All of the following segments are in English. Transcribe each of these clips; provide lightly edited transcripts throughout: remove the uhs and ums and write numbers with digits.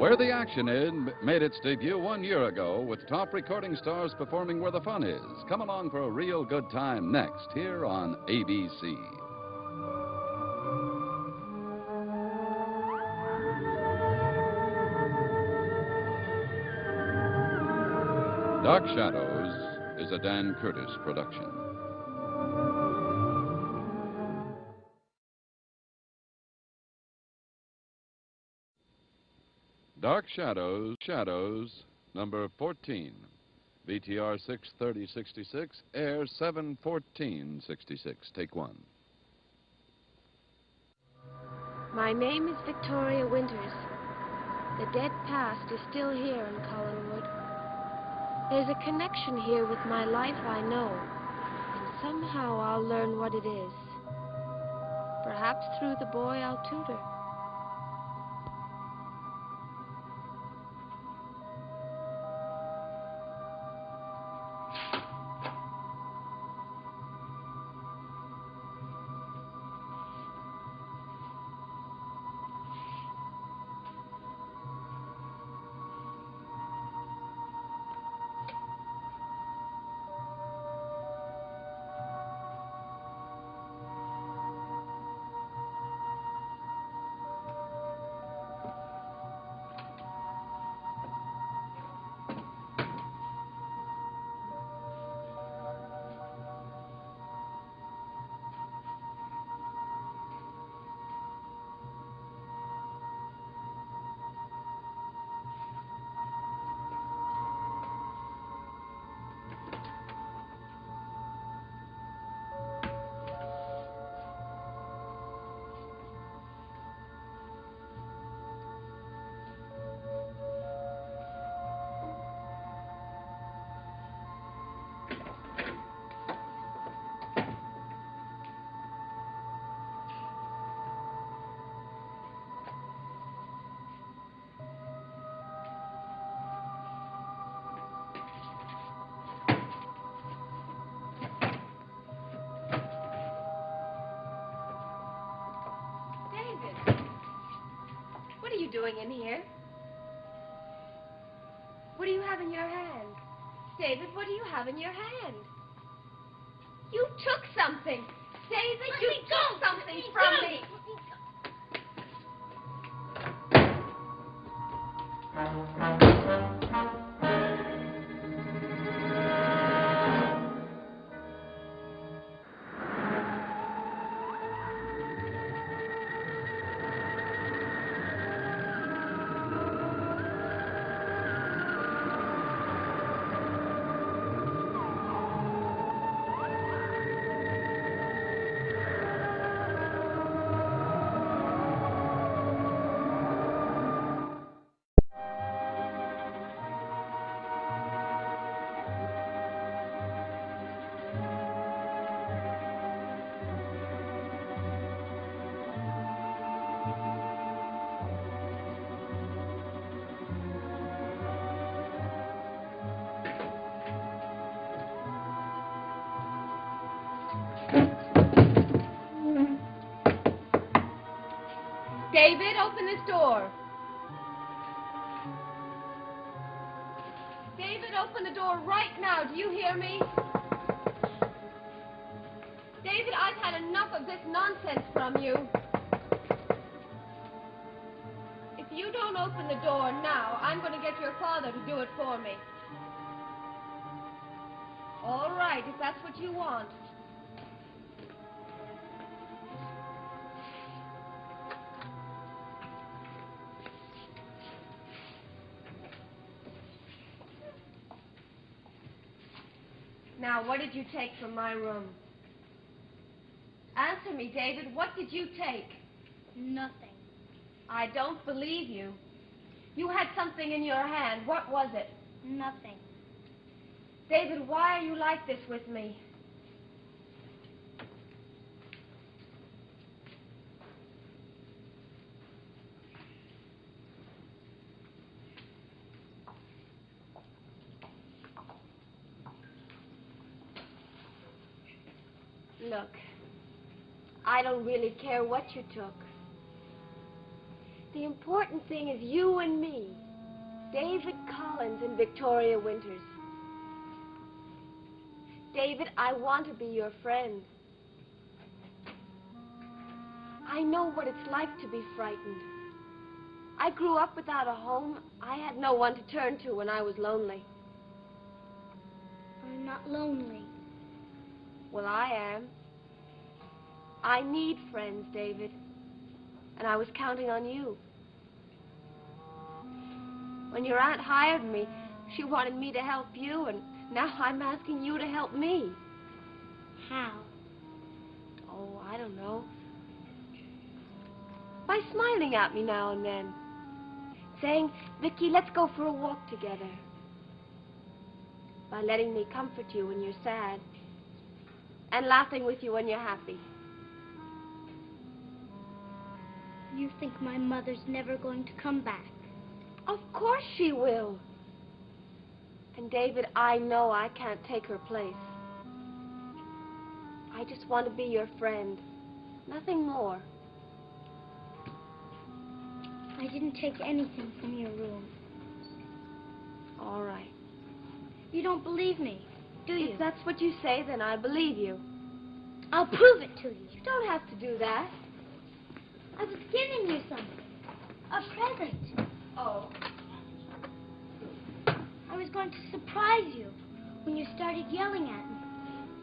Where the Action Is made its debut 1 year ago with top recording stars performing where the fun is. Come along for a real good time next here on ABC. Dark Shadows is a Dan Curtis production. Dark Shadows, number 14. VTR 63066, air 71466. Take one. My name is Victoria Winters. The dead past is still here in Collinwood. There's a connection here with my life, I know, and somehow I'll learn what it is. Perhaps through the boy I'll tutor. What are you doing in here? What do you have in your hand? David, what do you have in your hand? You took something. David, you took something from me. David, open this door. David, open the door right now. Do you hear me? David, I've had enough of this nonsense from you. If you don't open the door now, I'm going to get your father to do it for me. All right, if that's what you want. Now, what did you take from my room? Answer me, David. What did you take? Nothing. I don't believe you. You had something in your hand. What was it? Nothing. David, why are you like this with me? Look, I don't really care what you took. The important thing is you and me. David Collins and Victoria Winters. David, I want to be your friend. I know what it's like to be frightened. I grew up without a home. I had no one to turn to when I was lonely. I'm not lonely. Well, I am. I need friends, David. And I was counting on you. When your aunt hired me, she wanted me to help you, and now I'm asking you to help me. How? Oh, I don't know. By smiling at me now and then. Saying, Vicky, let's go for a walk together. By letting me comfort you when you're sad. And laughing with you when you're happy. You think my mother's never going to come back? Of course she will. And David, I know I can't take her place. I just want to be your friend. Nothing more. I didn't take anything from your room. All right. You don't believe me, do you? If that's what you say, then I believe you. I'll prove it to you. You don't have to do that. I was giving you something. A present. Oh. I was going to surprise you when you started yelling at me.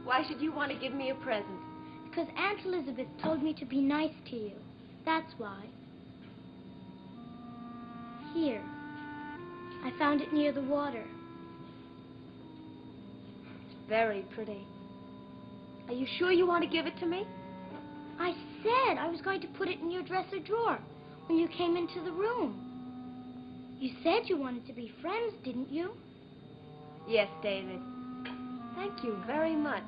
Why should you want to give me a present? Because Aunt Elizabeth told me to be nice to you. That's why. Here. I found it near the water. It's very pretty. Are you sure you want to give it to me? I said I was going to put it in your dresser drawer when you came into the room. You said you wanted to be friends, didn't you? Yes, David. Thank you very much.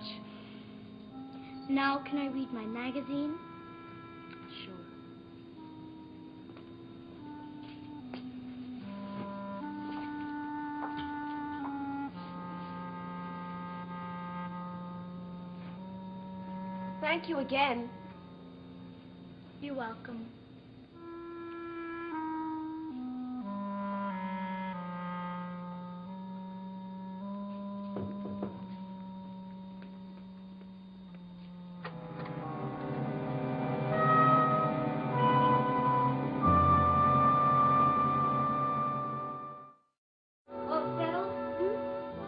Now can I read my magazine? Sure. Thank you again. You're welcome. Well, Phil,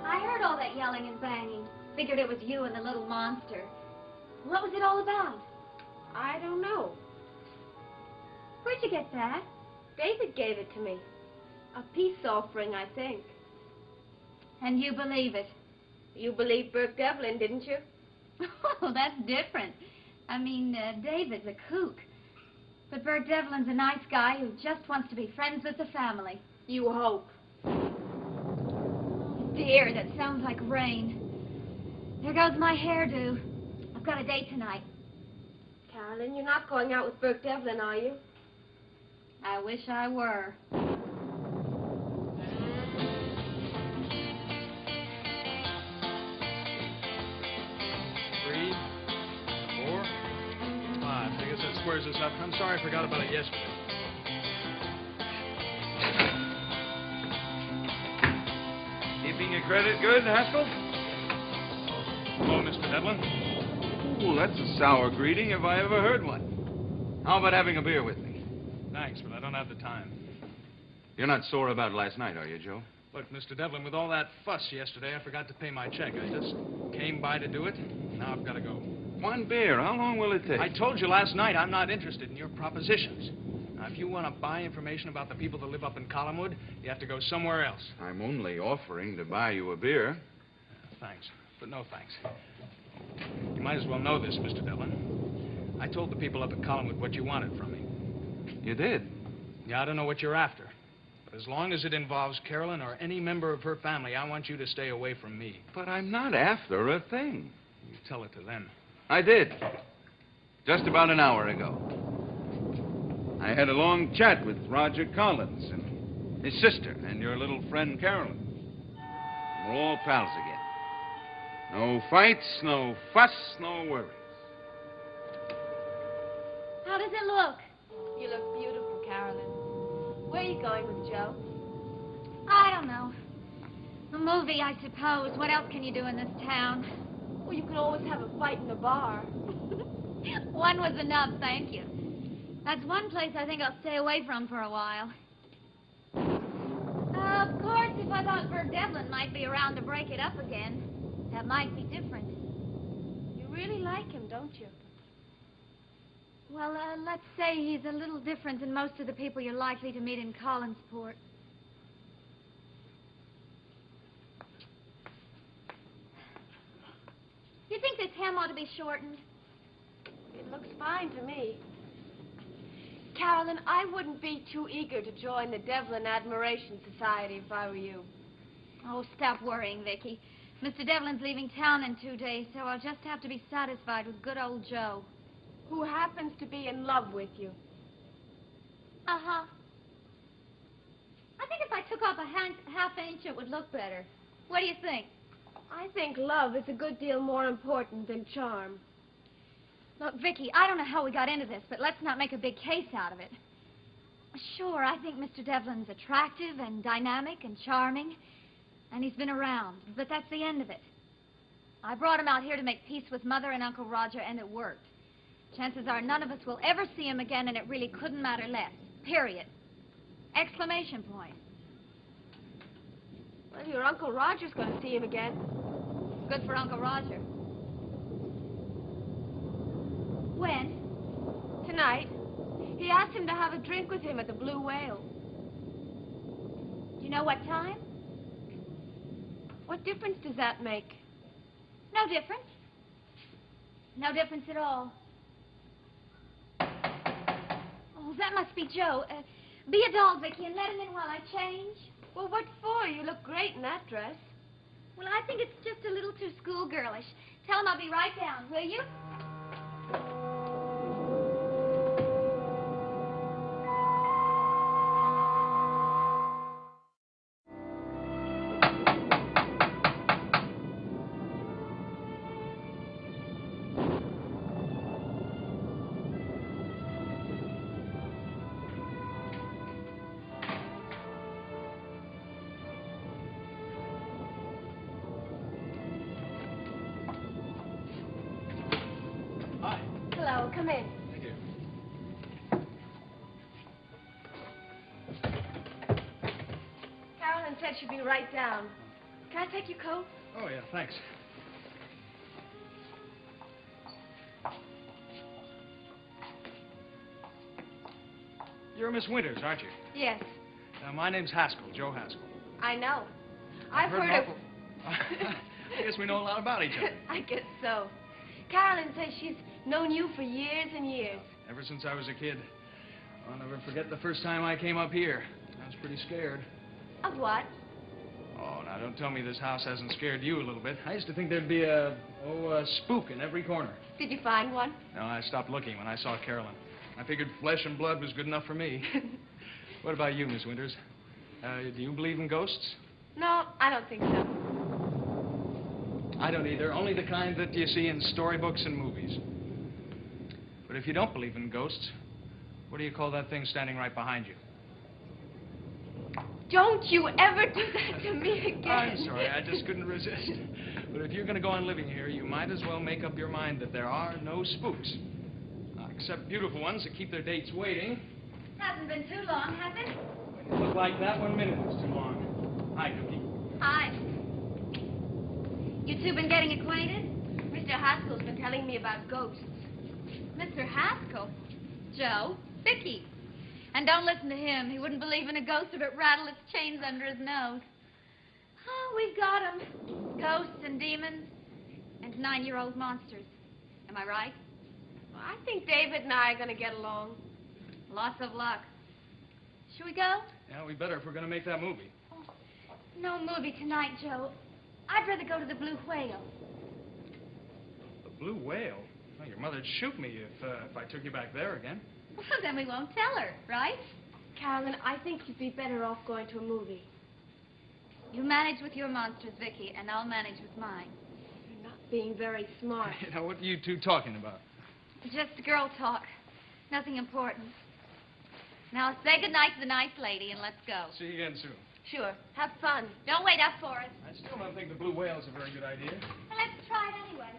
I heard all that yelling and banging. Figured it was you and the little monster. What was it all about? I don't know. Where'd you get that? David gave it to me. A peace offering, I think. And you believe it? You believed Burke Devlin, didn't you? Oh, that's different. I mean, David's a kook. But Bert Devlin's a nice guy who just wants to be friends with the family. You hope. Dear, that sounds like rain. There goes my hairdo. I've got a date tonight. Carolyn, you're not going out with Burke Devlin, are you? I wish I were. 3, 4, 5. I guess that squares us up. I'm sorry I forgot about it yesterday. Keeping your credit good, Haskell? Hello, Mr. Devlin. Ooh, that's a sour greeting if I ever heard one. How about having a beer with me? Thanks, but I don't have the time. You're not sore about last night, are you, Joe? Look, Mr. Devlin, with all that fuss yesterday, I forgot to pay my check. I just came by to do it. Now I've got to go. One beer. How long will it take? I told you last night I'm not interested in your propositions. Now, if you want to buy information about the people that live up in Collinwood, you have to go somewhere else. I'm only offering to buy you a beer. Thanks, but no thanks. You might as well know this, Mr. Devlin. I told the people up at Collinwood what you wanted from me. You did? Yeah, I don't know what you're after. But as long as it involves Carolyn or any member of her family, I want you to stay away from me. But I'm not after a thing. You tell it to them. I did. Just about an hour ago. I had a long chat with Roger Collins and his sister and your little friend Carolyn. We're all pals again. No fights, no fuss, no worries. How does it look? You look beautiful, Carolyn. Where are you going with Joe? I don't know. A movie, I suppose. What else can you do in this town? Well, you can always have a fight in the bar. One was enough, thank you. That's one place I think I'll stay away from for a while. Of course, if I thought Bert Devlin might be around to break it up again, that might be different. You really like him, don't you? Well, let's say he's a little different than most of the people you're likely to meet in Collinsport. You think this hem ought to be shortened? It looks fine to me. Carolyn, I wouldn't be too eager to join the Devlin Admiration Society if I were you. Oh, stop worrying, Vicky. Mr. Devlin's leaving town in 2 days, so I'll just have to be satisfied with good old Joe. Who happens to be in love with you. Uh-huh. I think if I took off a half inch, it would look better. What do you think? I think love is a good deal more important than charm. Look, Vicky, I don't know how we got into this, but let's not make a big case out of it. Sure, I think Mr. Devlin's attractive and dynamic and charming, and he's been around, but that's the end of it. I brought him out here to make peace with Mother and Uncle Roger, and it worked. Chances are none of us will ever see him again, and it really couldn't matter less. Period. Exclamation point. Well, your Uncle Roger's going to see him again. Good for Uncle Roger. When? Tonight. He asked him to have a drink with him at the Blue Whale. Do you know what time? What difference does that make? No difference. No difference at all. Oh, that must be Joe. Be a doll, Vicky, and let him in while I change. Well, what for? You look great in that dress. Well, I think it's just a little too schoolgirlish. Tell him I'll be right down, will you? Hello, come in. Thank you. Carolyn said she'd be right down. Can I take your coat? Oh, yeah, thanks. You're Miss Winters, aren't you? Yes, My name's Haskell, Joe Haskell. I know. I've an heard of... awful- I guess we know a lot about each other. I guess so. Carolyn says she's known you for years and years. Ever since I was a kid. I'll never forget the first time I came up here. I was pretty scared. Of what? Oh, now don't tell me this house hasn't scared you a little bit. I used to think there'd be a spook in every corner. Did you find one? No, I stopped looking when I saw Carolyn. I figured flesh and blood was good enough for me. What about you, Miss Winters? Do you believe in ghosts? No, I don't think so. I don't either. Only the kind that you see in storybooks and movies. But if you don't believe in ghosts, what do you call that thing standing right behind you? Don't you ever do that to me again. I'm sorry, I just couldn't resist. But if you're going to go on living here, you might as well make up your mind that there are no spooks. Except beautiful ones that keep their dates waiting. Hasn't been too long, has it? When you look like that, 1 minute was too long. Hi, Cookie. Hi. You two been getting acquainted? Mr. Haskell's been telling me about ghosts. Mr. Haskell? Joe? Vicky. And don't listen to him. He wouldn't believe in a ghost if it rattled its chains under his nose. Oh, we've got 'em. Ghosts and demons and 9-year-old monsters. Am I right? Well, I think David and I are going to get along. Lots of luck. Should we go? Yeah, we better if we're going to make that movie. No movie tonight, Joe. I'd rather go to the Blue Whale. The Blue Whale? Well, your mother'd shoot me if I took you back there again. Well, then we won't tell her, right? Carolyn, I think you'd be better off going to a movie. You manage with your monsters, Vicky, and I'll manage with mine. You're not being very smart. Now, what are you two talking about? Just girl talk. Nothing important. Now say goodnight to the nice lady and let's go. See you again soon. Sure. Have fun. Don't wait up for us. I still don't think the blue whale's a very good idea. Well, let's try it anyway.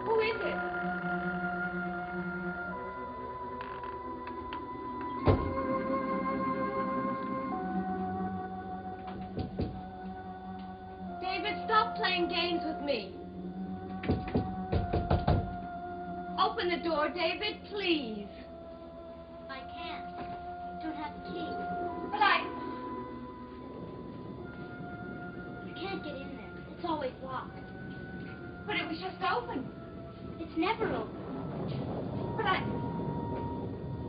Who is it? David, stop playing games with me. Open the door, David, please. I can't. Don't have the key. But You can't get in there. It's always locked. But it was just open. It's never open.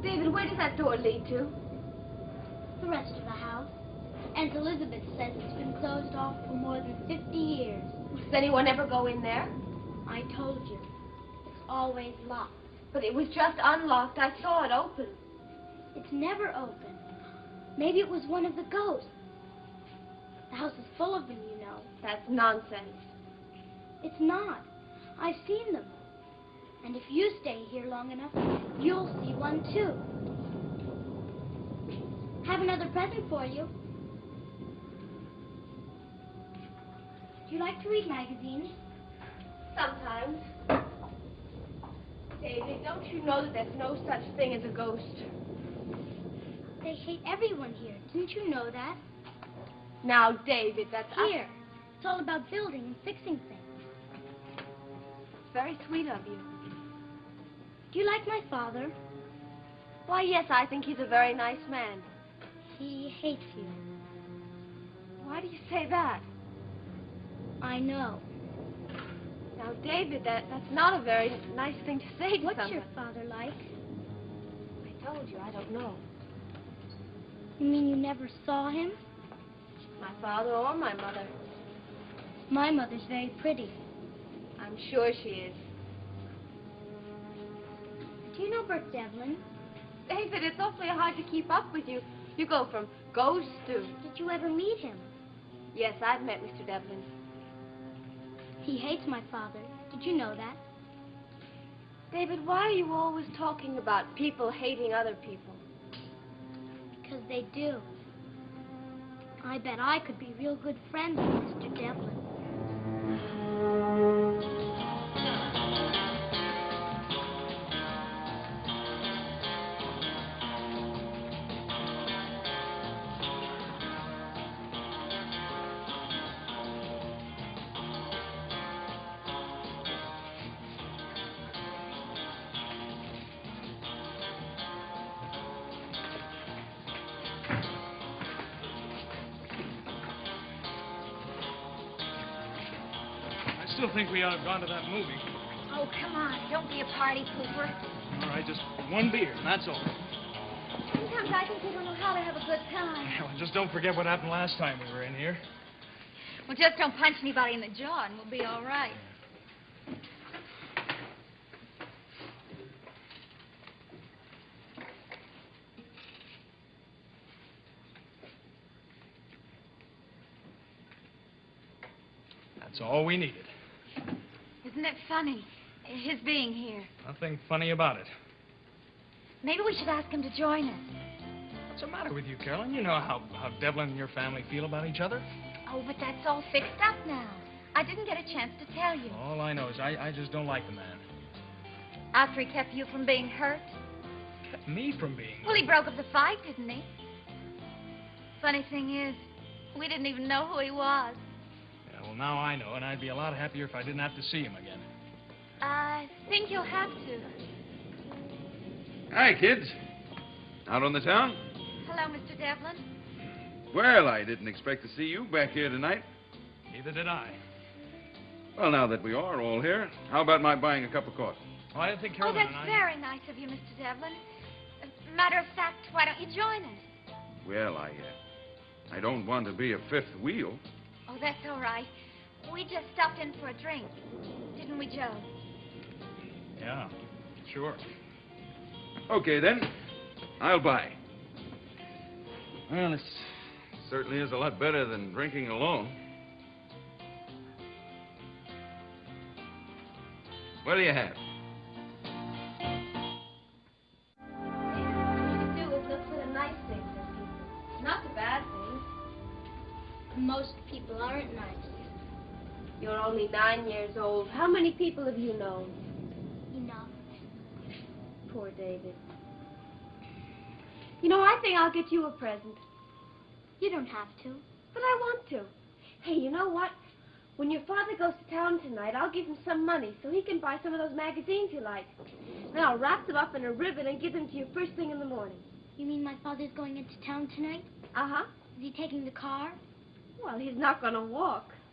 David, where does that door lead to? The rest of the house. Aunt Elizabeth says it's been closed off for more than 50 years. Does anyone ever go in there? I told you. It's always locked. But it was just unlocked. I saw it open. It's never open. Maybe it was one of the ghosts. The house is full of them, you know. That's nonsense. It's not. I've seen them. And if you stay here long enough, you'll see one too. Have another present for you. Do you like to read magazines? Sometimes. David, don't you know that there's no such thing as a ghost? They hate everyone here. Didn't you know that? Now, David, that's... Here. It's all about building and fixing things. It's very sweet of you. Do you like my father? Why, yes, I think he's a very nice man. He hates you. Why do you say that? I know. Now, David, that's not a very nice thing to say to What's someone. your father like? I told you, I don't know. You mean you never saw him? My father or my mother. My mother's very pretty. I'm sure she is. Do you know Bert Devlin? David, it's awfully hard to keep up with you. You go from ghost to... Did you ever meet him? Yes, I've met Mr. Devlin. He hates my father. Did you know that? David, why are you always talking about people hating other people? Because they do. I bet I could be real good friends with Mr. Devlin. I still think we ought to have gone to that movie. Oh, come on. Don't be a party pooper. All right, just one beer, and that's all. Sometimes I think we don't know how to have a good time. Well, just don't forget what happened last time we were in here. Well, just don't punch anybody in the jaw and we'll be all right. That's all we needed. Isn't it funny, his being here? Nothing funny about it. Maybe we should ask him to join us. What's the matter with you, Carolyn? You know how Devlin and your family feel about each other. Oh, but that's all fixed up now. I didn't get a chance to tell you. All I know is I just don't like the man. After he kept you from being hurt? Kept me from being... Well, he broke up the fight, didn't he? Funny thing is, we didn't even know who he was. Yeah, well, now I know, and I'd be a lot happier if I didn't have to see him again. I think you'll have to. Hi, kids. Out on the town? Hello, Mr. Devlin. Well, I didn't expect to see you back here tonight. Neither did I. Well, now that we are all here, how about my buying a cup of coffee? Oh, I didn't think Oh, Carolyn that's and I... very nice of you, Mr. Devlin. Matter of fact, why don't you join us? Well, I don't want to be a fifth wheel. Oh, that's all right. We just stopped in for a drink. Didn't we, Joe? Yeah, sure. Okay, then. I'll buy. Well, it certainly is a lot better than drinking alone. What do you have? All you do is look for the nice things in people, not the bad things. Most people aren't nice. You're only 9 years old. How many people have you known? Enough. Poor David. You know, I think I'll get you a present. You don't have to. But I want to. Hey, you know what? When your father goes to town tonight, I'll give him some money so he can buy some of those magazines you like. Then I'll wrap them up in a ribbon and give them to you first thing in the morning. You mean my father's going into town tonight? Uh-huh. Is he taking the car? Well, he's not going to walk.